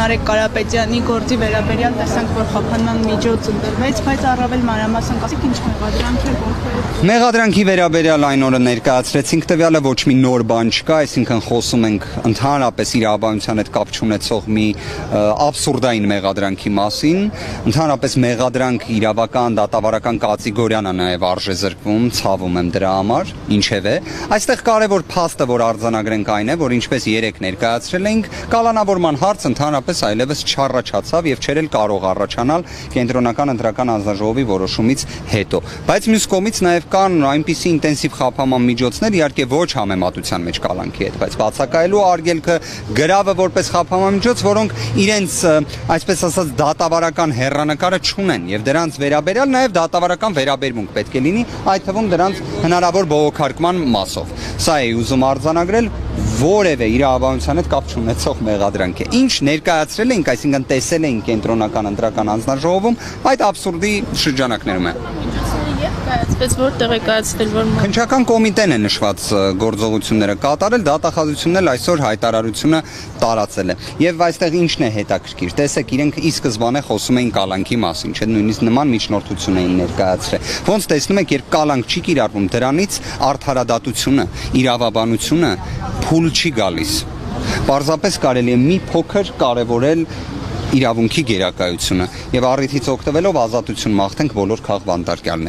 Նարեկ Կարապետյանի գործի վերաբերյալ տեսանք, որ խափանման միջոց ընտրվեց, բայց առավել մանրամասն կասեք ինչ մեղադրանք է գործել։ Մեղադրանքի վերաբերյալ այն օրը ներկայացրեցինք տվյալը, ոչ մի նոր բան չկա, այսինքն խոսում ենք ընդհանրապես իրավաբանության հետ կապ չունեցող մի աբսուրդային մեղադրանքի մասին, ընդհանրապես մեղադրանք իրավական, դատավարական կատեգորիան է նաև արժեզրկվում, ցավում եմ դրա համար, ինչևէ, այստեղ կարևոր փաստը, որ արձանագրենք այն է, որ ինչպես երեք ներկայացրել էինք, կալանավորման հարց ընդհանրապես այլևս չառաջացավ եւ չէր էլ կարող առաջանալ կենտրոնական ընտրական հանձնաժողովի որոշումից հետո, բայց մյուս կողմից նաև կան այնպիսի ինտենսիվ խափանման միջոցներ, իհարկե ոչ համեմատության մեջ կալանքի հետ, բայց բացակայելու արգելքը, գրավը որպես խափանման միջոց, որոնք իրենց, այսպես ասած, դատավարական հեռանկարը չունեն եւ դրանց վերաբերյալ նաև դատավարական վերաբերմունք պետք է լինի, այդ թվում դրանց հնարավոր բողոքարկման մասով։ Սա է ուզում արձանագրել որևէ իրավաբանության հետ կապ չունեցող մեղադրանք է։ Ինչ ներկայացրել ենք, այսինքն տեսել ենք կենտրոնական ընտրական հանձնաժողովում, այդ աբսուրդի շրջանակներում է։ Կայացվեց որտեղ է կայացվել, որ Քննչական կոմիտեն է նշված գործողությունները կատարել, դատախազությունն էլ այսօր հայտարարությունը տարածել է։ Եվ այստեղ ինչն է հետաքրքիր։ Տեսեք, իրենք ի սկզբանե խոսում էին կալանքի մասին, չէ՞, նույնիսկ նման միջնորդություն էին ներկայացրել։ Ոնց տեսնում եք, երբ կալանք չի կիրառվում, դրանից արդարադատությունը, իրավաբանությունը փուլ չի գալիս։ Պարզապես կարելի է մի փոքր կարևորել իրավունքի գերակայությունը եւ առիթից օգտվելով ազատություն մաղթենք բոլոր քաղբանտարկյալներին։